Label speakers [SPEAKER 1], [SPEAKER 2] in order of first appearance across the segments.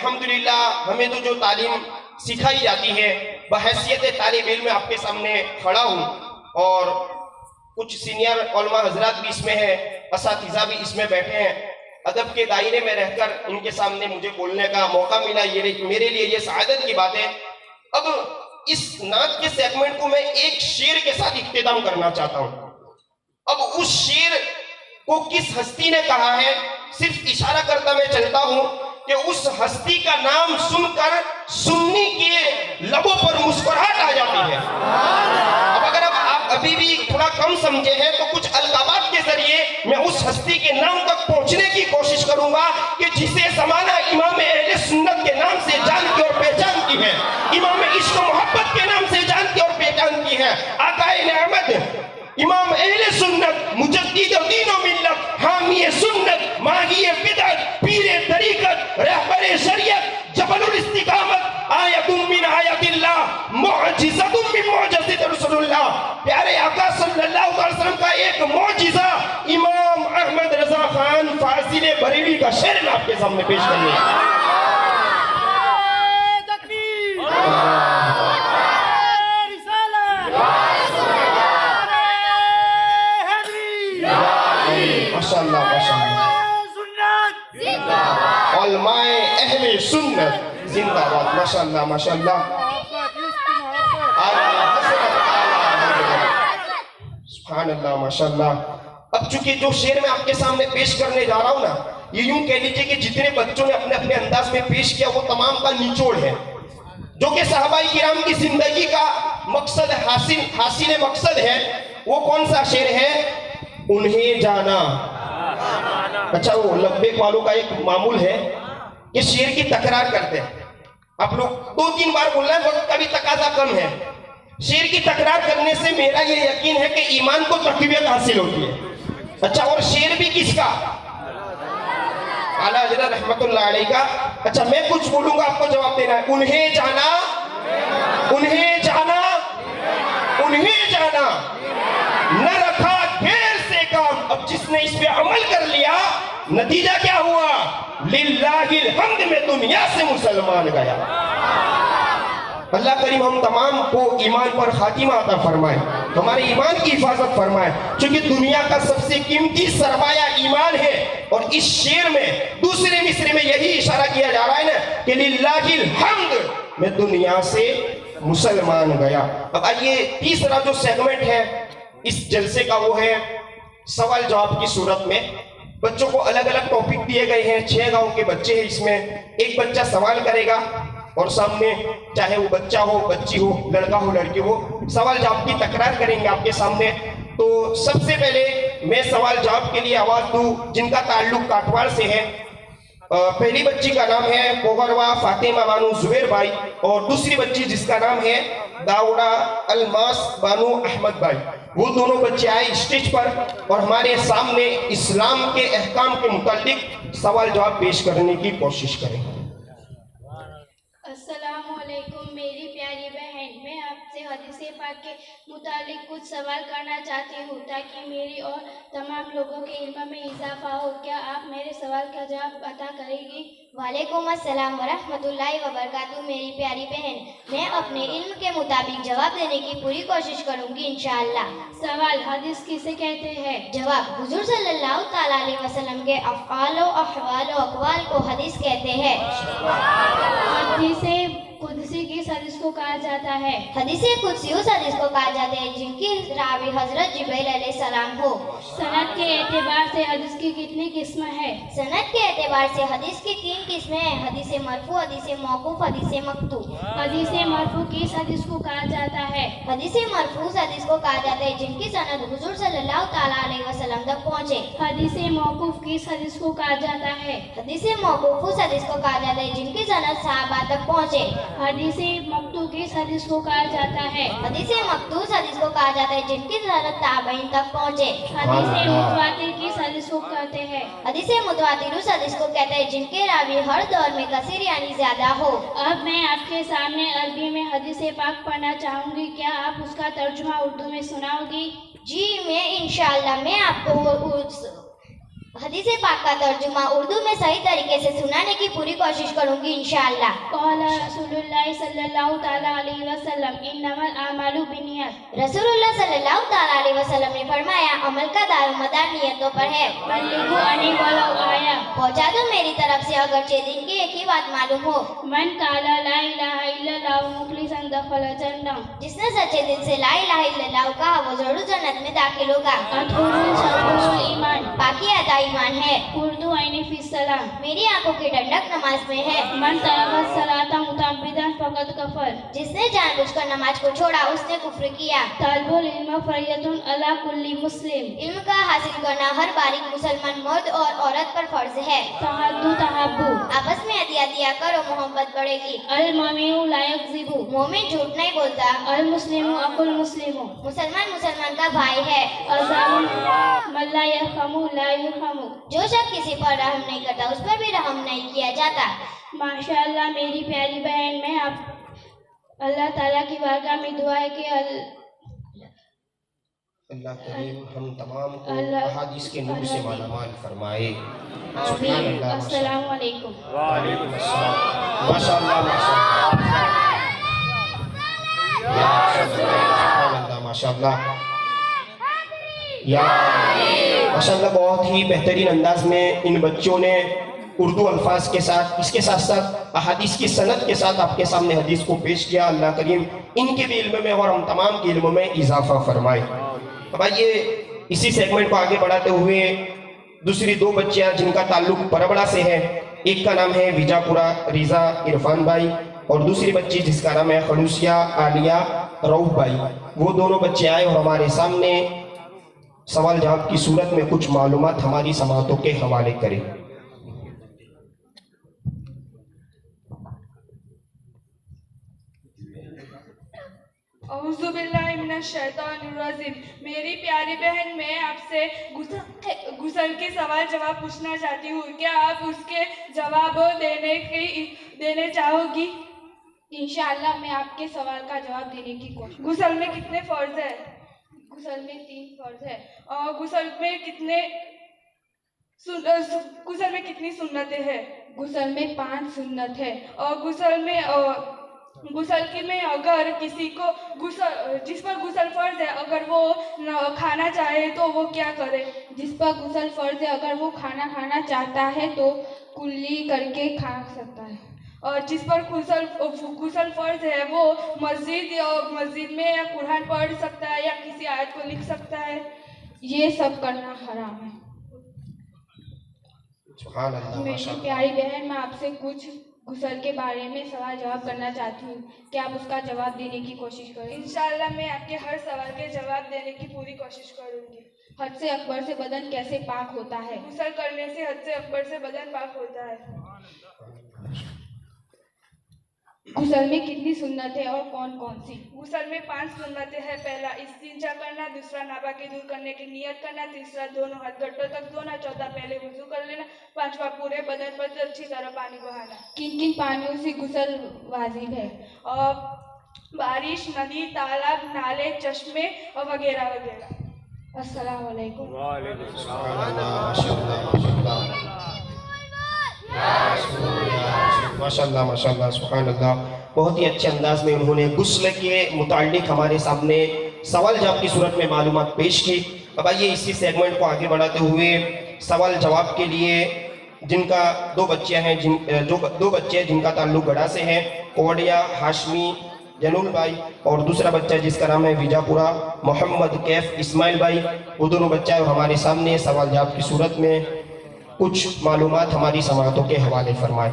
[SPEAKER 1] الحمدللہ ہمیں تو جو تعلیم سکھائی جاتی ہے بحیثیت طالب علم آپ کے سامنے کھڑا ہوں، اور کچھ سینئر علماء حضرات بھی اس میں ہیں، اساتذہ بھی اس میں بیٹھے ہیں۔ ادب کے دائرے میں رہ کر ان کے سامنے مجھے بولنے کا موقع ملا، یہ میرے لیے یہ سعادت کی بات ہے۔ اب اس نعت کے سیگمنٹ کو میں ایک شعر کے ساتھ اختتام کرنا چاہتا ہوں۔ اب اس شعر کو کس ہستی نے کہا ہے صرف اشارہ کرتا میں چلتا ہوں کہ اس ہستی کا نام سن کر سنی کے لبوں پر مسکراہٹ آ جاتی ہے۔ اب اگر آپ ابھی بھی تھوڑا کم سمجھے ہیں تو کچھ القابات کے ذریعے میں اس ہستی کے نام تک پہنچنے کی کوشش کروں گا کہ جسے زمانہ امام اہل سنت کے نام سے جانتی اور پہچانتی ہے، امام عشق و محبت کے نام سے جانتی اور پہچانتی ہے، آقائے نعمت امام اہل سنت، مجدد دین و ملت، حامی سنت، ماہی بدعت، پیر طریقت، رہبر شریعت، جبل الاستقامت، آیت من آیت اللہ، معجزت من معجزت رسول اللہ، پیارے آقا صلی اللہ علیہ وسلم کا ایک معجزہ امام احمد رضا خان فاضل بریلوی کا شعر میں آپ کے سامنے پیش کرنے ہیں۔ ماشاءاللہ ماشاءاللہ، علماء اہل سنت زندہ باد، ماشاءاللہ ماشاءاللہ، سبحان اللہ ماشاءاللہ۔ اب چونکہ جو شعر میں آپ کے سامنے پیش کرنے جا رہا ہوں نا، یہ یوں کہہ لیجئے کہ جتنے بچوں نے اپنے اپنے انداز میں پیش کیا وہ تمام کا نچوڑ ہے، جو کہ صحابہ کرام کی زندگی کا مقصد حاصل مقصد ہے۔ وہ کون سا شعر ہے؟ انہیں جانا۔ اچھا، وہ لبیک والوں کا ایک معمول ہے کہ شعر کی تکرار کرتے ہیں، آپ لوگ 2-3 بار بول رہے ہیں، وقت کا بھی تقاضا کم ہے۔ شعر کی تکرار کرنے سے میرا یہ یقین ہے کہ ایمان کو تقویت حاصل ہوتی ہے۔ اچھا، اور شعر بھی کس کا؟ اعلیٰ حضرت رحمت اللہ علیہ کا۔ اچھا، میں کچھ بولوں گا، آپ کو جواب دینا ہے۔ انہیں جانا، انہیں جانا، انہیں جانا، نہ رکھا غیر سے کام۔ اب جس نے اس پہ عمل کر لیا، نتیجہ کیا ہوا؟ للہ الحمد میں دنیا سے مسلمان گیا۔ اللہ کریم ہم تمام کو ایمان پر خاتمہ عطا فرمائے، ہمارے ایمان کی حفاظت فرمائے، چونکہ دنیا کا سب سے قیمتی سرمایہ ایمان ہے۔ اور اس شعر میں دوسرے مصرے میں یہی اشارہ کیا جا رہا ہے نا کہ للہ الحمد میں دنیا سے مسلمان گیا۔ اب آئیے تیسرا جو سیگمنٹ ہے اس جلسے کا وہ ہے سوال جواب کی صورت میں۔ بچوں کو الگ الگ ٹاپک دیے گئے ہیں، 6 گاؤں کے بچے ہیں، اس میں ایک بچہ سوال کرے گا اور سامنے چاہے وہ بچہ ہو، بچی ہو، لڑکا ہو، لڑکی ہو، سوال جواب کی تکرار کریں گے آپ کے سامنے۔ تو سب سے پہلے میں سوال جواب کے لیے آواز دوں جن کا تعلق کاٹواڑ سے ہے۔ پہلی بچی کا نام ہے کوہروا فاطمہ بانو زبیر بھائی، اور دوسری بچی جس کا نام ہے داوڑا الماس بانو احمد بھائی۔ وہ دونوں بچے آئے اسٹیج پر اور ہمارے سامنے اسلام کے احکام کے متعلق سوال جواب پیش کرنے کی کوشش کریں۔
[SPEAKER 2] السلام علیکم میری پیاری بہن، میں آپ سے حدیث پاک کے متعلق کچھ سوال کرنا چاہتی ہوں تاکہ میری اور تمام لوگوں کے علم میں اضافہ ہو۔ کیا آپ میرے سوال کا جواب عطا کرے گی؟
[SPEAKER 3] وعلیکم السلام ورحمۃ اللہ وبرکاتہ میری پیاری بہن، میں اپنے علم کے مطابق جواب دینے کی پوری کوشش کروں گی انشاءاللہ۔
[SPEAKER 2] سوال، حدیث کسے کہتے ہیں؟
[SPEAKER 3] جواب، حضور صلی اللہ تعالیٰ علیہ وسلم کے افعال و احوال و اقوال کو حدیث کہتے ہیں۔
[SPEAKER 2] حدیث قدسی کس حدیث کو کہا جاتا ہے؟
[SPEAKER 3] حدیث قدسی اس حدیث کو کہا جاتا ہے جن کی راوی حضرت جبرائیل علیہ السلام ہو۔
[SPEAKER 2] سند کے اعتبار سے حدیث کی کتنی قسمیں ہیں؟
[SPEAKER 3] سند کے اعتبار سے حدیث کی 3 قسمیں ہیں: حدیث مرفوع، حدیث موقوف، حدیث مقطوع۔
[SPEAKER 2] حدیث مرفوع کس حدیث کو کہا جاتا ہے؟
[SPEAKER 3] حدیث مرفوع حدیث کو کہا جاتا ہے جن کی سند حضور صلی اللہ تعالیٰ علیہ وسلم تک پہنچے۔
[SPEAKER 2] حدیث موقوف کس حدیث کو کہا جاتا ہے؟
[SPEAKER 3] حدیث موقوف اس حدیث کو کہا جاتا ہے جن کی سند صحابہ تک پہنچے۔
[SPEAKER 2] حدیث مقطوع کس حدیث کو کہا جاتا ہے؟
[SPEAKER 3] حدیث مقطوع حدیث کو کہا جاتا ہے جن کی سند تابعین تک پہنچے۔
[SPEAKER 2] حدیث متواتر کس حدیث کو کہتے ہیں؟
[SPEAKER 3] حدیث متواتر اس حدیث کو کہتے ہیں جن کے راوی ہر دور میں کثیر یعنی زیادہ ہو۔
[SPEAKER 2] اب میں آپ کے سامنے عربی میں حدیث پاک پڑھنا چاہوں گی، کیا آپ اس کا ترجمہ اردو میں سناؤ گی؟
[SPEAKER 3] جی، میں انشاءاللہ میں آپ کو حدیث پاک کا ترجمہ اردو میں صحیح طریقے سے سنانے کی پوری کوشش کروں گی انشاءاللہ۔
[SPEAKER 2] قال رسول اللہ صلی اللہ تعالیٰ علیہ وسلم انما الاعمال بالنیات،
[SPEAKER 3] رسول اللہ صلی اللہ تعالیٰ علیہ وسلم نے فرمایا عمل کا دار و مدار نیتوں پر ہے۔
[SPEAKER 2] بلغوا عنی ولو آیا،
[SPEAKER 3] پہنچا دو میری طرف سے اگرچہ دن کی ایک ہی بات معلوم ہو۔
[SPEAKER 2] من قال لا الہ الا اللہ مخلصا دخل الجنہ،
[SPEAKER 3] جس نے سچے دل سے لا الہ الا اللہ کہا وہ ضرور جنت میں داخل ہوگا۔
[SPEAKER 2] الطہور شطر الایمان،
[SPEAKER 3] باقی آدھا ایمان ہے۔
[SPEAKER 2] اردو عینی فی الصلاۃ،
[SPEAKER 3] میری آنکھوں کی ٹھنڈک نماز میں ہے۔
[SPEAKER 2] من ترک الصلاۃ متعمدا فقد کفر،
[SPEAKER 3] جس نے جان بوجھ کر نماز کو چھوڑا اس نے کفر کیا۔
[SPEAKER 2] طالب العلم فریضۃ علی کل مسلم،
[SPEAKER 3] علم کا حاصل کرنا ہر باریک مسلمان مرد اور عورت پر فرض ہے۔
[SPEAKER 2] تحدو تحبو،
[SPEAKER 3] آپس میں عطیہ دیا کرو محبت بڑھے گی۔
[SPEAKER 2] المؤمن لا یکذب،
[SPEAKER 3] مومن جھوٹ نہیں بولتا۔
[SPEAKER 2] المسلم اخو المسلم،
[SPEAKER 3] مسلمان کا بھائی ہے۔
[SPEAKER 2] عذاب من لا یرحم لا یرحم،
[SPEAKER 3] جو شخص کسی پر رحم نہیں کرتا اس پر بھی رحم نہیں کیا جاتا۔
[SPEAKER 2] ماشاءاللہ میری پیاری بہن، میں آپ اللہ تعالیٰ کی بارگاہ میں دعا ہے کہ
[SPEAKER 1] اللہ کریم ہم تمام کو
[SPEAKER 2] اللہ
[SPEAKER 1] احادیث کے نور سے مالا مال فرمائے۔ سبحان
[SPEAKER 2] آمین۔
[SPEAKER 1] اللہ،
[SPEAKER 2] السلام علیکم۔
[SPEAKER 1] وعلیکم السلام۔ ماشاءاللہ ماشاءاللہ، سبحان اللہ ماشاءاللہ، ماشاءاللہ بہت ہی بہترین انداز میں ان بچوں نے اردو الفاظ کے ساتھ، اس کے ساتھ ساتھ احادیث کی سند کے ساتھ آپ کے سامنے حدیث کو پیش کیا۔ اللہ کریم ان کے بھی علم میں اور ہم تمام کے علم میں اضافہ فرمائے۔ اب آئیے اسی سیگمنٹ کو آگے بڑھاتے ہوئے دوسری دو بچیاں جن کا تعلق پربڑا سے ہے، ایک کا نام ہے ویجاپورہ ریزا عرفان بھائی اور دوسری بچی جس کا نام ہے خلوصیہ عالیہ روف بھائی، وہ دونوں بچے آئے اور ہمارے سامنے سوال جواب کی صورت میں کچھ معلومات ہماری سماعتوں کے حوالے کریں۔
[SPEAKER 4] اعوذ باللہ من الشیطان الرجیم۔ میری پیاری بہن، میں آپ سے غسل کے سوال جواب پوچھنا چاہتی ہوں، کیا آپ اس کے جواب دینے چاہو گی؟
[SPEAKER 2] انشاءاللہ میں آپ کے سوال کا جواب دینے کی کوشش۔
[SPEAKER 4] غسل میں کتنے فرض ہے؟
[SPEAKER 2] غسل میں 3 فرض ہے۔
[SPEAKER 4] اور غسل میں کتنی سنتیں ہیں؟
[SPEAKER 2] غسل میں 5 سنت ہے۔
[SPEAKER 4] اور غسل میں اگر کسی کو جس پر غسل فرض ہے اگر وہ کھانا چاہے تو وہ کیا کرے؟
[SPEAKER 2] جس پر غسل فرض ہے اگر وہ کھانا کھانا چاہتا ہے تو کلی کر کے کھا سکتا ہے۔
[SPEAKER 4] اور جس پر غسل فرض ہے وہ مسجد میں یا قرآن پڑھ سکتا ہے یا کسی آیت کو لکھ سکتا ہے؟
[SPEAKER 2] یہ سب کرنا حرام ہے۔
[SPEAKER 1] سبحان اللہ
[SPEAKER 2] میری
[SPEAKER 1] ماشاءاللہ۔
[SPEAKER 2] پیاری بہن، میں آپ سے کچھ غسل کے بارے میں سوال جواب کرنا چاہتی ہوں، کہ آپ اس کا جواب دینے کی کوشش کریں۔
[SPEAKER 4] انشاءاللہ میں آپ کے ہر سوال کے جواب دینے کی پوری کوشش کروں گی۔
[SPEAKER 2] حد سے اکبر سے بدن کیسے پاک ہوتا ہے؟
[SPEAKER 4] غسل کرنے سے حد سے اکبر سے بدن پاک ہوتا ہے۔
[SPEAKER 2] غسل میں کتنی سنت ہے اور کون کون سی؟
[SPEAKER 4] غسل میں 5 سنتیں ہیں۔ پہلا استنجا کرنا، دوسرا ناپاکی دور کرنے کی نیت کرنا، تیسرا دونوں ہاتھ گھٹوں تک دھونا، چوتھا پہلے وضو کر لینا، پانچواں پورے بدن پر اچھی طرح پانی بہانا۔
[SPEAKER 2] کن کن پانیوں سے غسل واجب ہے؟
[SPEAKER 4] اور بارش، ندی، تالاب، نالے، چشمے اور وغیرہ وغیرہ۔
[SPEAKER 2] السلام علیکم۔
[SPEAKER 1] سبحان اللہ ماشاءاللہ ماشاءاللہ ماشاءاللہ ماشاءاللہ سبحان اللہ، بہت ہی اچھے انداز میں انہوں نے غسل کے متعلق ہمارے سامنے سوال جواب کی صورت میں معلومات پیش کی۔ اب آئیے اسی سیگمنٹ کو آگے بڑھاتے ہوئے سوال جواب کے لیے جن کا دو بچے جن کا تعلق گڑھا سے ہے، کوڑیا ہاشمی جنول بھائی اور دوسرا بچہ جس کا نام ہے ویجاپورہ محمد کیف اسماعیل بھائی، وہ دونوں بچہ اور ہمارے سامنے سوال جواب کی صورت میں کچھ معلومات ہماری سماعتوں کے حوالے فرمائے۔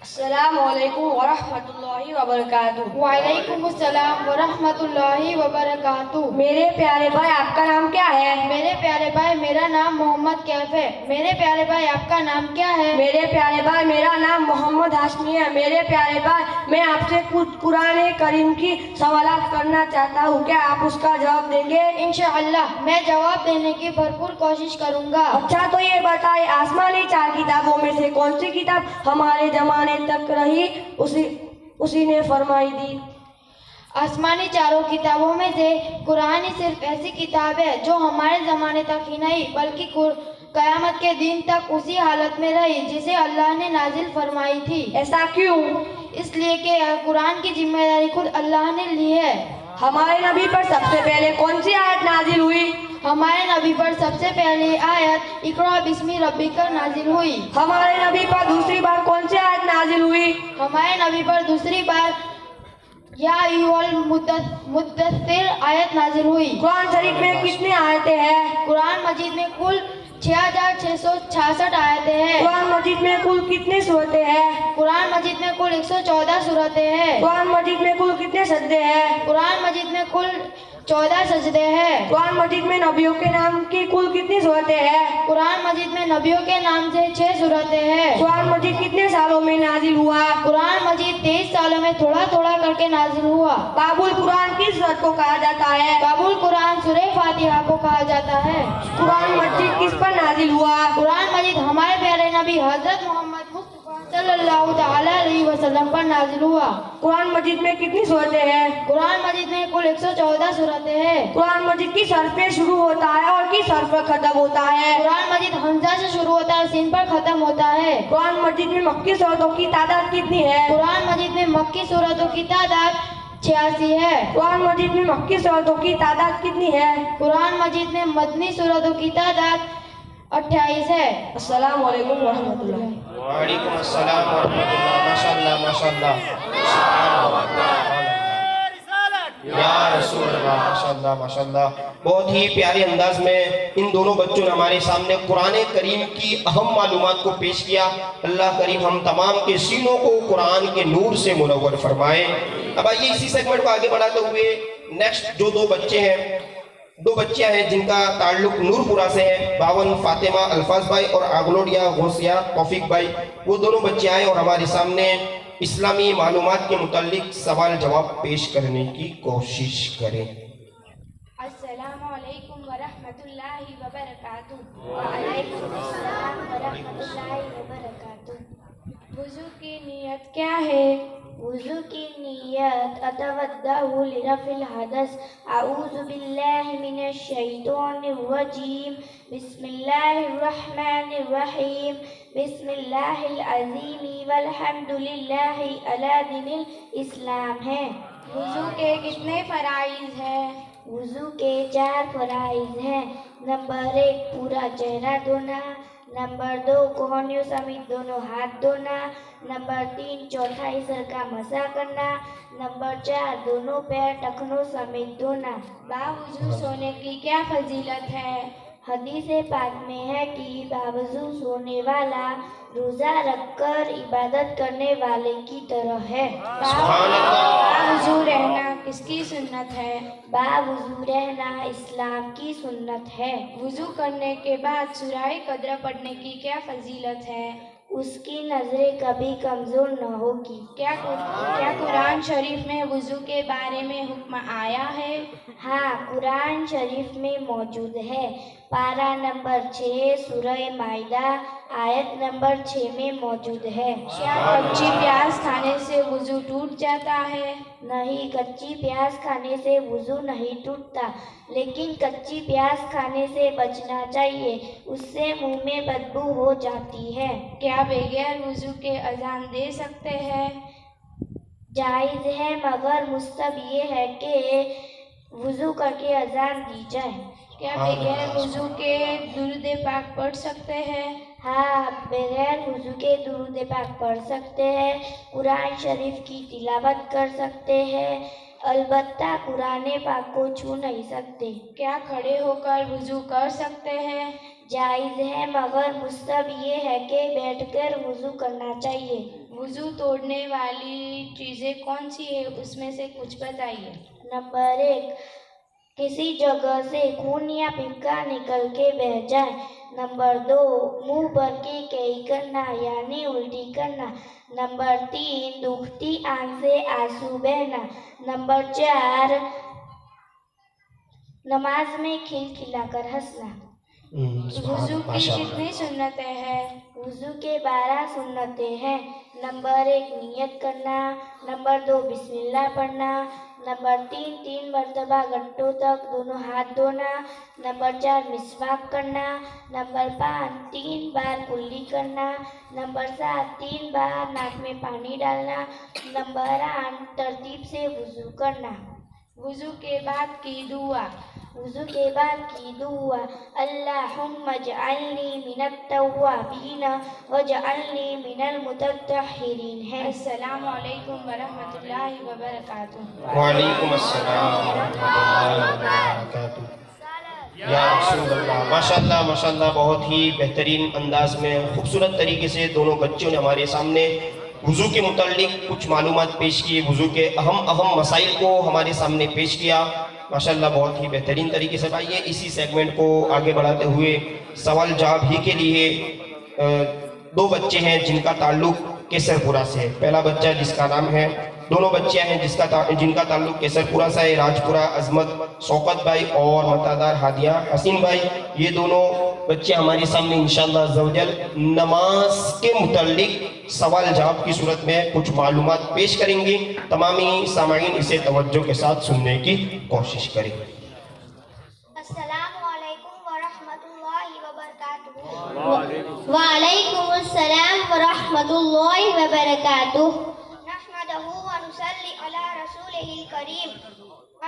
[SPEAKER 5] السلام علیکم ورحمۃ اللہ وبرکاتہ۔
[SPEAKER 2] وعلیکم السلام ورحمۃ اللہ وبرکاتہ۔
[SPEAKER 5] میرے پیارے بھائی، آپ کا نام کیا ہے؟
[SPEAKER 2] میرے پیارے بھائی، میرا نام محمد کیف ہے۔ میرے پیارے بھائی، آپ کا نام کیا ہے؟
[SPEAKER 5] میرے پیارے بھائی، میرا نام محمد ہاشمی ہے۔ میرے پیارے بھائی، میں آپ سے کچھ قرآن کریم کی سوالات کرنا چاہتا ہوں، کیا آپ اس کا جواب دیں گے؟
[SPEAKER 2] انشاءاللہ میں جواب دینے کی بھرپور کوشش کروں گا۔
[SPEAKER 5] اچھا تو یہ بتائیں، آسمانی 4 کتابوں میں سے کون سی کتاب ہمارے زمانے تک رہی اسی نے فرمائی دی؟
[SPEAKER 2] آسمانی 4 کتابوں میں سے قرآن صرف ایسی کتاب ہے جو ہمارے زمانے تک ہی نہیں क़यामत के दिन तक उसी हालत में रही जिसे अल्लाह ने नाजिल फरमाई थी।
[SPEAKER 5] ऐसा क्यों?
[SPEAKER 2] इसलिए कि कुरान की जिम्मेदारी खुद अल्लाह ने ली है।
[SPEAKER 5] हमारे नबी पर सबसे पहले कौन सी आयत नाजिल हुई?
[SPEAKER 2] हमारे नबी पर सबसे पहले आयत इक़रा बिस्मि रब्बिका नाजिल हुई।
[SPEAKER 5] हमारे नबी पर दूसरी बार कौन सी आयत नाजिल हुई?
[SPEAKER 2] हमारे नबी पर दूसरी बार या अय्युहल मुद्दस्सिर आयत नाजिल हुई।
[SPEAKER 5] कुरान शरीफ में कितनी आयतें हैं?
[SPEAKER 2] कुरान मजीद में कुल 6666 आयतें हैं।
[SPEAKER 5] कुरान मजीद में कुल कितनी सूरतें हैं?
[SPEAKER 2] कुरान मजीद में कुल 114 सूरतें हैं।
[SPEAKER 5] कुरान मजीद में कुल कितने सजदे हैं?
[SPEAKER 2] कुरान मजीद में कुल 14 सजदे हैं।
[SPEAKER 5] कुरान मजीद में नबियों के नाम की कुल कितनी सूरतें हैं?
[SPEAKER 2] कुरान मजीद में नबियों के नाम से 6 सूरतें हैं।
[SPEAKER 5] कुरान मजीद कितने सालों में नाजिल हुआ?
[SPEAKER 2] कुरान मजीद 23 सालों में थोड़ा थोड़ा करके नाजिल हुआ।
[SPEAKER 5] बाबुल कुरान किस सूरत को कहा जाता है?
[SPEAKER 2] बाबुल कुरान सूरह फातिहा को कहा जाता है।
[SPEAKER 5] कुरान मजीद किस पर नाजिल हुआ?
[SPEAKER 2] कुरान मजीद हमारे प्यारे नबी हजरत मोहम्मद मुस्तफा सल्लल्लाहु तआला अलैहि वसल्लम पर नाजिल हुआ।
[SPEAKER 5] कुरान मजीद में कितनी सूरतें हैं?
[SPEAKER 2] कुरान मजीद में कुल 114 सूरतें हैं।
[SPEAKER 5] कुरान मजीद किस हर्फ पे शुरू होता है और किस हर्फ पर खत्म होता है?
[SPEAKER 2] कुरान मजीद हमजा से शुरू होता है, सीन पर खत्म होता है।
[SPEAKER 5] कुरान मजीद में मक्की सूरतों की तादाद कितनी है?
[SPEAKER 2] कुरान मजीद में मक्की सूरतों की तादाद 86 है।
[SPEAKER 5] कुरान मजीद में मक्की सूरतों की तादाद कितनी है?
[SPEAKER 2] कुरान मजीद में मदनी सूरतों की तादाद 28 है।
[SPEAKER 5] अस्सलाम वालेकुम रहमतुल्लाह।
[SPEAKER 1] वालेकुम अस्सलाम व रहमतुल्लाह। माशाअल्लाह माशाअल्लाह या रसूल अल्लाह। माशाअल्लाह माशाअल्लाह। बहुत ही प्यारे अंदाज में इन दोनों बच्चों ने हमारे सामने कुरान करीम की अहम मालूमात को पेश किया। अल्लाह करीम हम तमाम के सीनों को कुरान के नूर से मुनव्वर फरमाए। अब आइए इसी सेगमेंट को आगे बढ़ाते हुए नेक्स्ट जो दो बच्चियां हैं जिनका ताल्लुक नूरपुरा से है, बावन फातिमा अल्फाज भाई और आगलोडिया गौसिया तौफीक भाई, वो दोनों बच्चे आए और हमारे सामने इस्लामी मालूमात के मुताल्लिक सवाल जवाब पेश करने की कोशिश करें।
[SPEAKER 2] अस्सलामु अलैकुम व रहमतुल्लाहि व बरकातुहू। व अलैकुम अस्सलाम व रहमतुल्लाहि व बरकातुहू। वुज़ू की नियत क्या है? वुज़ू की नियत अतवद्दउ लिरफ़िल हदस, अऊज़ु बिल्लाहि मिनश शैतानिर रजीम, बिस्मिल्लाहिर रहमानिर रहीम, बिस्मिल्लाहिल अज़ीम वल्हम्दुलिल्लाहि अला दीनिल इस्लाम है। वुज़ू के कितने फ़राइज़ हैं? वुज़ू के 4 फ़राइज़ हैं। नंबर 1 पूरा चेहरा धोना, नंबर 2 कोहनियों समेत दोनों हाथ धोना, नंबर 3 चौथाई सर का मसा करना, नंबर 4 दोनों पैर टखनों समेत धोना। बावजूद सोने की क्या फजीलत है? हदीस पाक में है कि बावजूद सोने वाला रोजा रखकर इबादत करने वाले की तरह है। बावजूद रहना किसकी सुन्नत है? बावजूद रहना इस्लाम की सुन्नत है। वुजू करने के बाद सूरह कद्र पढ़ने की क्या फजीलत है? उसकी नजरें कभी कमजोर न होगी। क्या कुरान शरीफ में वुजू के बारे में हुक्म आया है? हाँ, कुरान शरीफ में मौजूद है। पारा नंबर 6 सूरह माइदा आयत नंबर 6 में मौजूद है। क्या कच्ची प्याज खाने से वुजू टूट जाता है? नहीं, कच्ची प्याज खाने से वुजू नहीं टूटता, लेकिन कच्ची प्याज खाने से बचना चाहिए, उससे मुंह में बदबू हो जाती है। क्या बगैर वुजू के अजान दे सकते हैं? जायज़ है, मगर मुस्तहब ये है कि वुजू करके अजान दी जाए। क्या बगैर वुजू के दुरूद पाक पढ़ सकते हैं? हाँ, बगैर वुजू के दुरूद पाक पढ़ सकते हैं, कुरान शरीफ की तिलावत कर सकते हैं, अलबत्ता कुरान पाक को छू नहीं सकते। क्या खड़े होकर वुजू कर सकते हैं? जायज़ है, मगर मुस्तहब ये है कि बैठकर वुजू करना चाहिए। वुजू तोड़ने वाली चीज़ें कौन सी है, उसमें से कुछ बताइए। नंबर 1, किसी जगह से खून या पिक्का निकल के बह जाए। नंबर 2, मुंह भर के कई करना यानी उल्टी करना। नंबर 3, दुखती आंख से आंसू बहना। नंबर 4, नमाज में खिलखिलाकर हंसना। वुज़ू की कितनी सुन्नतें हैं? वुज़ू के 12 सुन्नतें हैं। नंबर 1 नियत करना, नंबर 2 बिस्मिल्लाह पढ़ना, नंबर 3 3 मरतबा गट्टों तक दोनों हाथ धोना, नंबर 4 मिसवाक करना, नंबर 5 3 बार कुल्ली करना, नंबर 7 3 बार नाक में पानी डालना, नंबर 8 तरतीब से वुज़ू करना। वुज़ू के बाद की दुआ। वुज़ू के बाद की दुआ अल्लाहुम्मा जअलनी मिनत तव्वाबीन वजअलनी मिनल मुतत्तहिरीन है। अस्सलामु अलैकुम वरहमतुल्लाहि वबरकातुहू।
[SPEAKER 1] वालेकुम अस्सलाम वरहमतुल्लाहि वबरकातुहू। या रसूलल्लाह, माशाअल्लाह माशाअल्लाह, बहुत ही बेहतरीन अंदाज में खूबसूरत तरीके से दोनों बच्चों ने हमारे सामने वुज़ू के मुताल्लिक कुछ मालूमात पेश की, वुज़ू के अहम मसाइल को हमारे सामने पेश किया। माशाअल्लाह बहुत ही बेहतरीन तरीके से। आइए इसी सेगमेंट को आगे बढ़ाते हुए सवाल जवाब ही के लिए दो बच्चे हैं जिनका ताल्लुक केसरपुरा से है। पहला बच्चा जिसका नाम है, दोनों बच्चे हैं जिनका ताल्लुक केसरपुरा से है, राजपुरा अजमत शौकत भाई और मतादार हादिया हसीन भाई। ये दोनों बच्चे हमारे सामने इंशाअल्लाह अज़्ज़वजल नमाज के मुताल्लिक सवाल जवाब की सूरत में कुछ मालूमात पेश करेंगे। तमामी सामाईन इसे तवज्जो के साथ सुनने की कोशिश करें।
[SPEAKER 3] अस्सलामु अलैकुम वरहमतुल्लाहि वबरकातुहू। वालेकुम अस्सलाम वरहमतुल्लाहि वबरकातुहू। नहमदुहु व नुसल्ली अला रसूलिहिल करीम।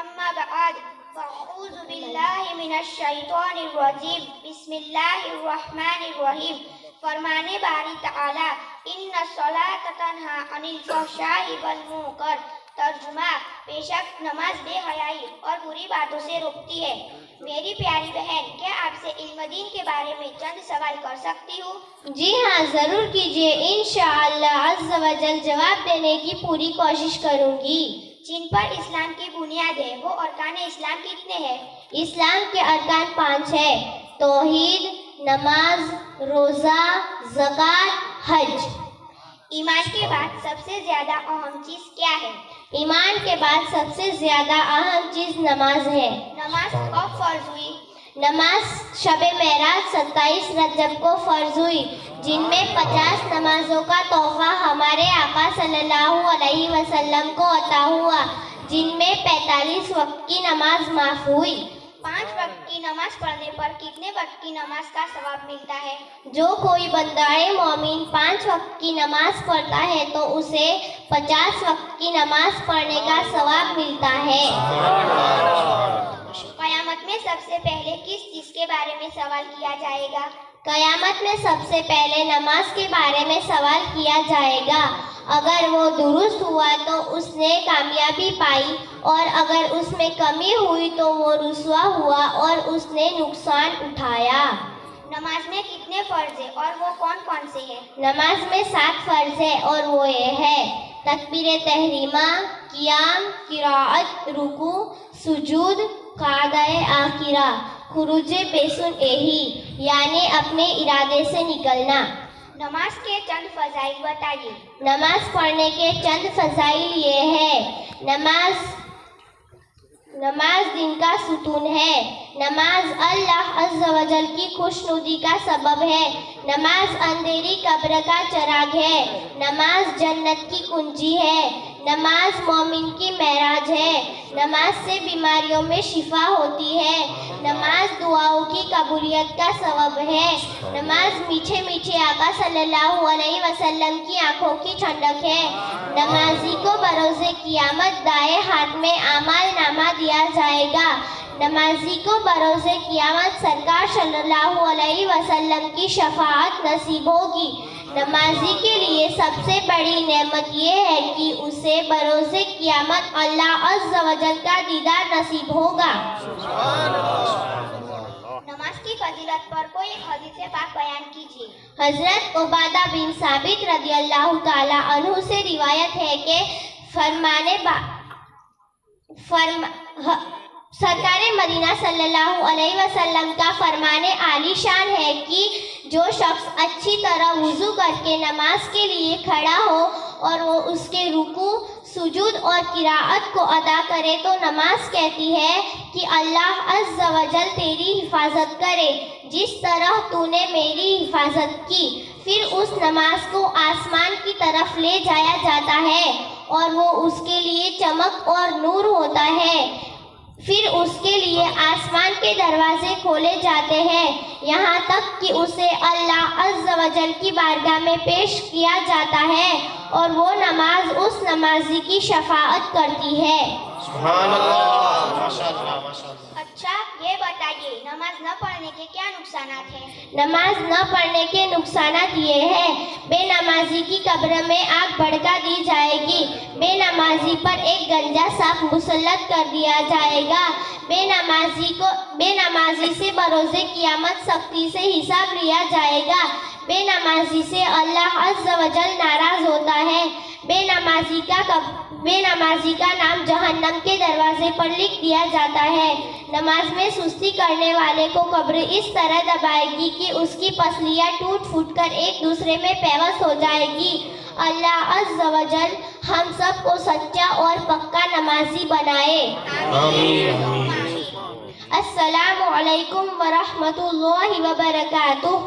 [SPEAKER 3] अम्मा बअद फ़अऊज़ु बिल्लाहि मिनश शैतानिर रजीम। बिस्मिल्लाहिर रहमानिर रहीम। फरमाने बारी तआला इन्ना सलात तन्हा अनिल फ़हशाइ वल मुनकर। तर्जुमा, बेशक नमाज बेहयाई और बुरी बातों से रोकती है। मेरी प्यारी बहन, क्या आपसे इल्म दीन के बारे में चंद सवाल कर सकती हूँ? जी हाँ, जरूर कीजिए। इंशाअल्लाह अज़्ज़ व जल जवाब देने की पूरी कोशिश करूँगी। जिन पर इस्लाम की बुनियाद है वो अरकान इस्लाम कितने हैं? इस्लाम के अरकान 5 है। तौहीद, नमाज, रोज़ा, ज़कात, हज। ईमान के बाद सबसे ज्यादा अहम चीज क्या है? ईमान के बाद सबसे ज्यादा अहम चीज नमाज है। नमाज कब फर्ज हुई? नमाज शबे मेराज 27 रजब को फर्ज हुई, जिनमें 50 नमाजों का तोहफा हमारे आका सल्लल्लाहु अलैहि वसल्लम को अता हुआ, जिनमें 45 वक्त की नमाज माफ हुई। 5 वक्त की नमाज पढ़ने पर कितने वक्त की नमाज का सवाब मिलता है? जो कोई बंदाए मोमिन 5 वक्त की नमाज पढ़ता है तो उसे 50 वक्त की नमाज पढ़ने का सवाब मिलता है। क़यामत में सबसे पहले किस चीज के बारे में सवाल किया जाएगा? क़यामत में सबसे पहले नमाज के बारे में सवाल किया जाएगा। अगर वो दुरुस्त हुआ तो उसने कामयाबी पाई, और अगर उसमें कमी हुई तो वो रुसवा हुआ और उसने नुकसान उठाया। नमाज में कितने फर्ज है और वो कौन कौन से हैं? नमाज में 7 फर्ज है और वो ये है: तकबीर तहरीमा, क़ियाम, क़िराअत, रुकू, सुजूद, क़ादाए आखिरा, खुरूजे बेसुन एही यानी अपने इरादे से निकलना। नमाज के चंद फजाइल बताइए। नमाज पढ़ने के चंद फजाइल ये है: नमाज दिन का सुतून है। नमाज अल्लाह अज़्ज़ व जल की खुशनुदी का सबब है। नमाज अंधेरी कब्र का चिराग है। नमाज जन्नत की कुंजी है। नमाज मोमिन की मेराज है। नमाज से बीमारियों में शिफा होती है। नमाज दुआओं की कबूलियत का सबब है। नमाज मीठे मीठे आका सल्लल्लाहु अलैहि वसल्लम की आंखों की ठंडक है। नमाजी को बरोज़े क़ियामत दाएं हाथ में आमाल नामा दिया जाएगा। नमाजी को बरोज़े क़ियामत सरकार सल्लल्लाहु अलैहि वसल्लम की शफाअत नसीब होगी। नमाजी के लिए सबसे बड़ी नेमत ये है कि उसे बरोज़े क़ियामत अल्लाह अज़्ज़ व जल का दीदार नसीब होगा। नमाज की फजीलत पर कोई हदीस पाक बयान कीजिए। हजरत उबादा बिन साबित रदियल्लाहु ताला अन्हु से रिवायत है कि सरकार मदीना सल्लल्लाहु अलैहि वसल्लम का फरमाने आलीशान है कि जो शख्स अच्छी तरह वुज़ू करके नमाज के लिए खड़ा हो और वो उसके रुकू, सुजूद और किराअत को अदा करे तो नमाज कहती है कि अल्लाह अज़्ज़ व जल तेरी हिफाजत करे। जिस तरह तूने मेरी हिफाजत की। फिर उस नमाज को आसमान की तरफ ले जाया जाता है और वो उसके लिए चमक और नूर होता है। फिर उसके लिए आसमान के दरवाजे खोले जाते हैं, यहाँ तक कि उसे अल्लाह अज़्ज़ व जल की बारगाह में पेश किया जाता है और वो नमाज उस नमाजी की शफाअत करती है।
[SPEAKER 1] सुभान अल्लाह, माशाअल्लाह, माशाअल्लाह।
[SPEAKER 3] अच्छा, ये बताइए नमाज न पढ़ने के क्या नुकसानात हैं? नमाज न पढ़ने के नुकसानात ये हैं, बेनमाजी की कब्र में आग भड़का दी जाएगी, बेनमाजी पर एक गंजा सांप मुसल्लत कर दिया जाएगा, बेनमाजी से बरोज़े क़यामत सख्ती से हिसाब लिया जाएगा, बेनमाजी से अल्लाह अज़्ज़ व जल नाराज़ होता है, बेनमाजी का नाम जहन्नम के दरवाजे पर लिख दिया जाता है। नमाज में सुस्ती करने वाले को कब्र इस तरह दबाएगी कि उसकी पसलियाँ टूट फूट कर एक दूसरे में पेवस्त हो जाएगी। अल्लाह अज़्ज़ व जल हम सब को सच्चा और पक्का नमाजी बनाए।
[SPEAKER 1] आमीन।
[SPEAKER 3] अस्सलामु अलैकुम व रहमतुल्लाहि व बरकातुहू।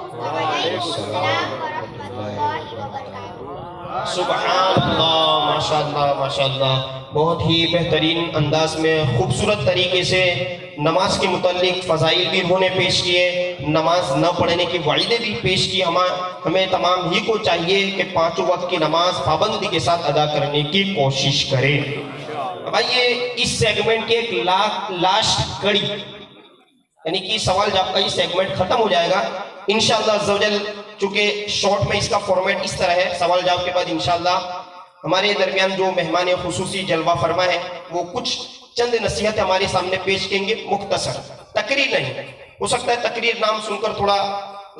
[SPEAKER 1] सुभान अल्लाह, माशाअल्लाह, माशाअल्लाह। बहुत ही बेहतरीन अंदाज में खूबसूरत तरीके से नमाज के मुतालिक फ़ज़ाइल भी उन्होंने पेश किए, नमाज न पढ़ने की वाइदे भी पेश की। हमें तमाम ही को चाहिए कि पाँचों वक्त की नमाज पाबंदी के साथ अदा करने की कोशिश करें। अब आइए इस सेगमेंट के एक लास्ट कड़ी, यानी कि सवाल जवाब का ये सेगमेंट खत्म हो जाएगा इंशाअल्लाह अज़्ज़ व जल। चूँकि शॉर्ट में इसका फॉर्मेट इस तरह है, सवाल जवाब के बाद इंशाअल्लाह हमारे दरमियान जो मेहमान खुसूसी जलवा फरमा है वो कुछ चंद नसीहत हमारे सामने पेश करेंगे, मुख्तसर, तकरीर नहीं। हो सकता है तकरीर नाम सुनकर थोड़ा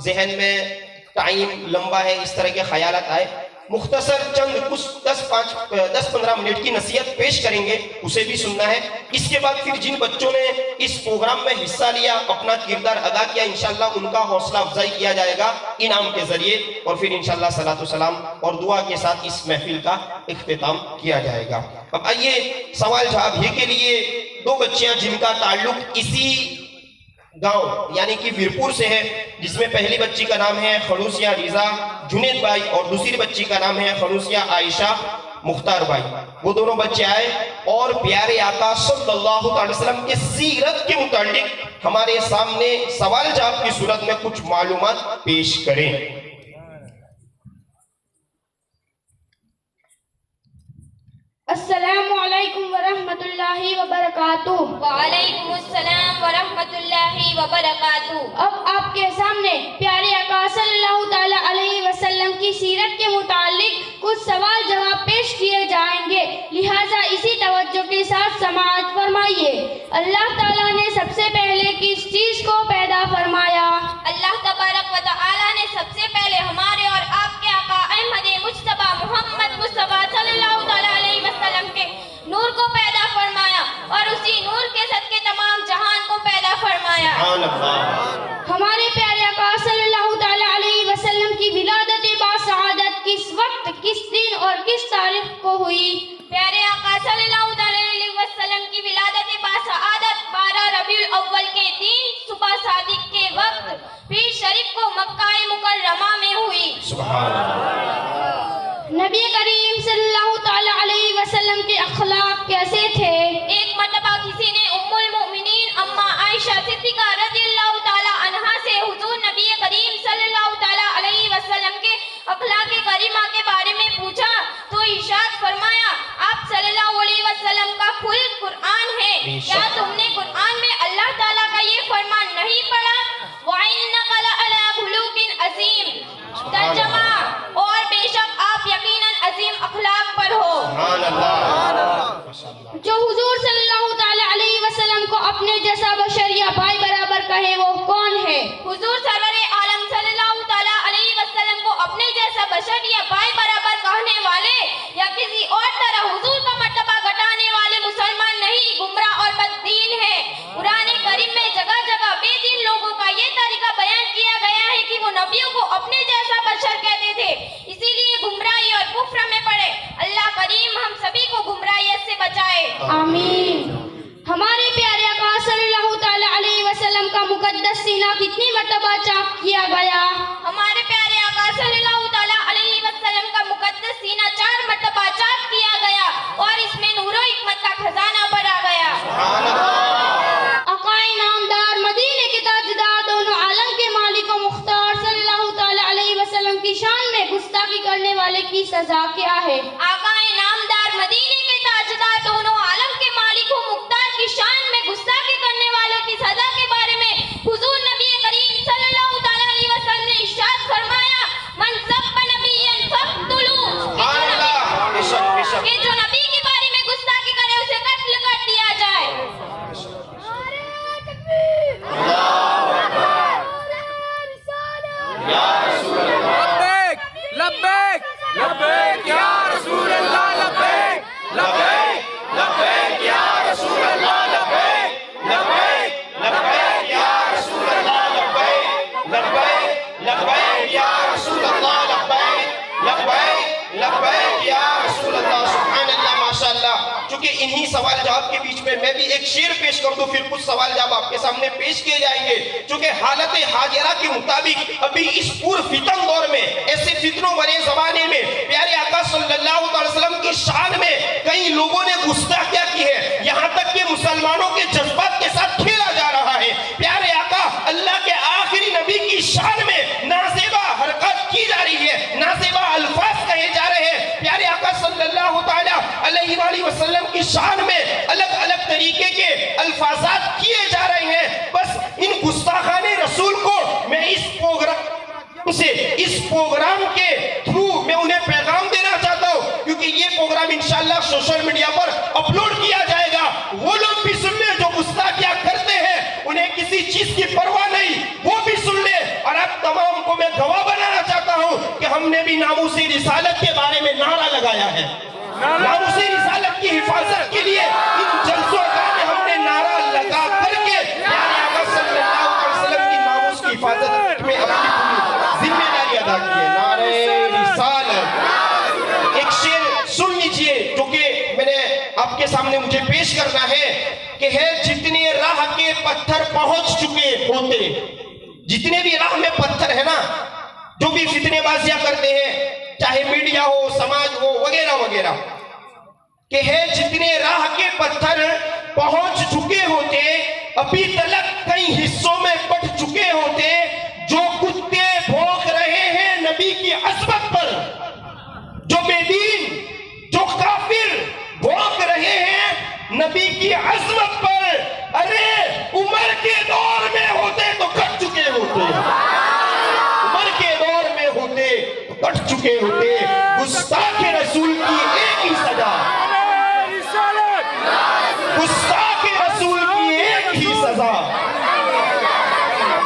[SPEAKER 1] जहन में टाइम लंबा है इस तरह के ख्यालात आए, मुख्तसर चंद कुछ 10-15 मिनट की नसीहत पेश करेंगे, उसे भी सुनना है। इसके बाद फिर जिन बच्चों ने इस प्रोग्राम में हिस्सा लिया, अपना किरदार अदा किया, इंशाअल्लाह उनका हौसला अफजाई किया जाएगा इनाम के जरिए, और फिर इंशाअल्लाह सलातो सलाम और दुआ के साथ इस महफिल का इख्तिताम किया जाएगा। अब आइए सवाल जवाब ही के लिए दो बच्चियां जिनका ताल्लुक इसी गांव यानी कि वीरपुर से है, जिसमें पहली बच्ची का नाम है खड़ूसिया रिजा जुनेद भाई और दूसरी बच्ची का नाम है खड़ूसिया आयशा मुख्तार भाई। वो दोनों बच्चे आए और प्यारे आका सल्लल्लाहु अलैहि वसल्लम के सीरत के मुतालिक हमारे सामने सवाल जवाब की सूरत में कुछ मालूमात पेश करें।
[SPEAKER 2] अस्सलामु अलैकुम व रहमतुल्लाहि व बरकातुहू।
[SPEAKER 3] वालेकुम अस्सलाम व रहमतुल्लाहि व बरकातुहू।
[SPEAKER 2] अब आपके सामने प्यारे आका सल्लल्लाहु ताला अलैहि वसल्लम की सीरत के मुतालिक कुछ सवाल जवाब पेश किए जाएंगे, लिहाजा इसी तवज्जो के साथ समाअत फरमाइए। अल्लाह ताला ने सबसे पहले किस चीज को पैदा फरमाया?
[SPEAKER 3] अल्लाह तबारक व तआला ने सबसे पहले हमारे और आपके आका अहमद मुज्तबा मोहम्मद मुस्तफा सल्लल्लाहु ताला अलैहि वसल्लम के नूर को पैदा फरमाया और उसी नूर के सदके तमाम जहान को पैदा फरमाया।
[SPEAKER 2] हमारे प्यारे आका सल्लल्लाहु ताला अलैहि वसल्लम की विलादत बासआदत किस वक्त, किस दिन और किस तारीख को हुई?
[SPEAKER 3] प्यारे आका सल्लल्लाहु अलैहि वसल्लम की विलादत बासआदत 12 रबीउल अव्वल के दिन सुबह सादिक के वक्त पीर शरीफ को मक्का मुकर्रमा में हुई।
[SPEAKER 2] नबी करीम सल्लल्लाहु ताला अलैहि वसल्लम के अखलाक कैसे थे?
[SPEAKER 3] एक मर्तबा किसी ने उम्मुल मोमिनीन अम्मा आयशा सिद्दीका रज़ियल्लाहु ताला अन्हा से हुजूर नबी करीम सल्लल्लाहु ताला अलैहि वसल्लम के अखलाक करीमा के बारे में पूछा तो इरशाद फरमाया, आप सल्लल्लाहु अलैहि वसल्लम का खुल्क कुरान है, क्या तुमने कुरान में अल्लाह ताला का ये फरमान नहीं पढ़ा? व इन्नका लअला खुलुकिन अज़ीम। तर्जुमा, और बेशक आप यकीनन अजीम अखलाक पर हो।
[SPEAKER 2] जो हुजूर सल्लल्लाहु ताला अलैहि वसल्लम को अपने जैसा बशर या भाई बराबर कहे वो कौन है?
[SPEAKER 3] हुजूर सरवर आलम सल्लल्लाहु ताला अलैहि वसल्लम को अपने जैसा बशर या भाई बराबर कहने वाले या किसी और तरह हुजूर का मर्तबा घटाने वाले मुसलमान नहीं, गुमराह और बददीन है। कुरान करीम में जगह जगह बेदीन लोगों का ये तरीका बयान किया गया है कि वो नबियों को अपने जैसा बशर कहते थे, इसीलिए गुमराही और कुफ्र में पड़े। अल्लाह करीम हम सभी को गुमराहियत से बचाए,
[SPEAKER 2] आमीन। हमारे प्यारे आका सल्लल्लाहु ताला अलैहि वसल्लम का मुकद्दस सीना कितनी मर्तबा
[SPEAKER 1] چونکہ انہی سوال جواب کے بیچ میں بھی ایک شعر پیش کر دوں، پھر کچھ سوال جواب آپ کے سامنے پیش کیے جائیں گے. چونکہ حالت حاضرہ کے مطابق ابھی اس پور فتن دور میں، ایسے فتنوں بھرے زمانے میں پیارے آقا صلی اللہ علیہ وسلم کی شان میں کئی لوگوں نے گستاخیاں کی ہے، یہاں تک کہ مسلمانوں کے جذبات کے ساتھ کھیلا جا رہا ہے. پیارے آقا اللہ کے آخری نبی کی شان میں نازیبا حرکات کی جا رہی ہے، نازیبا الفاظ کہے جا رہے ہیں. پیارے آقا صلی اللہ تعالیٰ علیہ وآلہ وسلم کی شان میں الگ الگ طریقے کے الفاظات کیے جا رہے ہیں. بس ان گستاخان رسول کو میں اس پروگرام کے تھرو میں انہیں پیغام دینا چاہتا ہوں، کیونکہ یہ پروگرام انشاءاللہ سوشل میڈیا پر اپلوڈ کیا جائے گا. وہ لوگ بھی سن لیں جو گستاخیاں کرتے ہیں، انہیں کسی چیز کی پرواہ نہیں، وہ بھی سن لیں. اور آپ تمام کو میں گواہ بنانا چاہتا ہوں کہ ہم نے بھی ناموس رسالت کے بارے میں نعرہ لگایا ہے. ناموس رسالت کی حفاظت کے لیے ان جلسوں کا ہم نے نعرہ لگا کر کے پیارے آقا صلی اللہ علیہ وسلم کی ناموس کی حفاظت میں اپنی پوری ذمہ داری ادا کی ہے. نعرہ رسالت. ایک شعر سن لیجئے جو کہ میں نے آپ کے سامنے مجھے پیش کرنا ہے کہ ہے جتنے راہ کے پتھر پہنچ چکے ہوتے، جتنے بھی راہ میں پتھر ہے نا، جو بھی فتنے بازیاں کرتے ہیں، چاہے میڈیا ہو، سماج ہو، وغیرہ وغیرہ، کہ ہے جتنے راہ کے پتھر پہنچ چکے ہوتے، ابھی تلک کئی حصوں میں پٹ چکے ہوتے. جو کتے بھونک رہے ہیں نبی کی عظمت پر، جو بے دین، جو کافر بھونک رہے ہیں نبی کی عظمت پر، ارے عمر کے دور میں ہوتے تو کٹ چکے ہوتے، عمر کے دور میں ہوتے تو کٹ چکے ہوتے. گستاخ رسول کی ایک ہی سزا، گستاخ رسول کی ایک ہی سزا.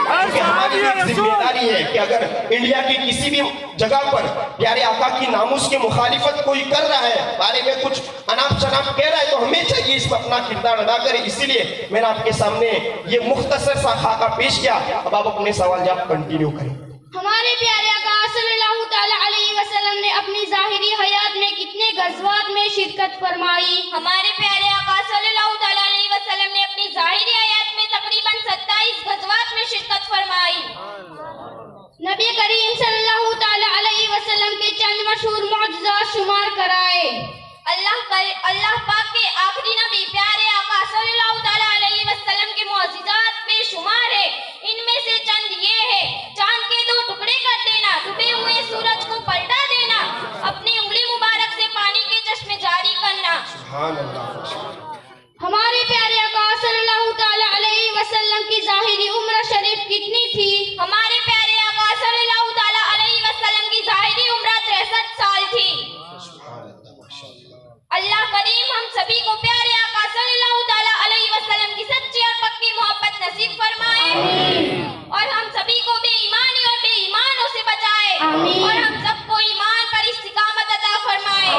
[SPEAKER 1] کیونکہ ہماری ایک ذمہ داری ہے کہ اگر انڈیا کی کسی بھی جگہ پر پیارے آقا کی ناموس کی مخالفت کوئی کر رہا ہے، بارے میں کچھ اناپ شناپ کہہ رہا ہے، تو ہمیں چاہیے اس میں اپنا کردار ادا کرے. اسی لیے میں نے آپ کے سامنے یہ مختصر سا خاکہ پیش کیا. اب آپ اپنے سوال جواب کنٹینیو کریں.
[SPEAKER 2] ہمارے پیارے آقا صلی اللہ تعالیٰ علیہ وسلم نے اپنی ظاہری حیات میں کتنے غزوات میں شرکت فرمائی؟
[SPEAKER 3] ہمارے پیارے آقا صلی اللہ تعالیٰ علیہ وسلم نے اپنی ظاہری حیات میں تقریباً 27 غزوات میں شرکت فرمائی.
[SPEAKER 2] نبی کریم صلی اللہ تعالیٰ علیہ وسلم کے چند مشہور معجزات شمار کرائے.
[SPEAKER 3] اللہ پاک کے آخری نبی پیارے آقا صلی اللہ تعالیٰ علیہ وسلم کے معجزات بے شمار ہے. ان میں سے چند یہ ہے: چاند کے 2 ٹکڑے کر دینا، ڈوبے ہوئے سورج کو پلٹا دینا، اپنی انگلی مبارک سے پانی کے چشمے جاری کرنا.
[SPEAKER 2] ہمارے پیارے آقا صلی اللہ تعالیٰ علیہ وسلم کی ظاہری عمر شریف کتنی تھی؟
[SPEAKER 3] ہمارے پیارے آقا صلی اللہ تعالیٰ علیہ وسلم کی ظاہری عمر 63 سال تھی. اللہ کریم ہم سبھی کو پیارے آقا صلی اللہ تعالیٰ علیہ وسلم کی سچی اور پکی محبت نصیب فرمائے، اور ہم سبھی کو بے ایمانی اور بے ایمانوں سے بچائے، اور ہم سب کو ایمان پر استقامت عطا فرمائے.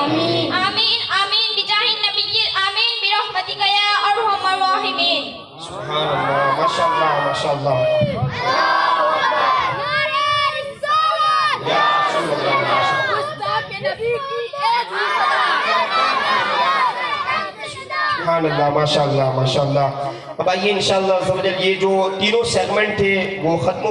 [SPEAKER 3] آمین آمین بجاہ النبی آمین برحمتک یا ارحم الراحمین.
[SPEAKER 1] سبحان اللہ، ماشاءاللہ ماشاءاللہ. سبحان اللہ، ماشاءاللہ ماشاءاللہ. اب آئیے انشاءاللہ یہ جو تینوں سیگمنٹ تھے وہ ختم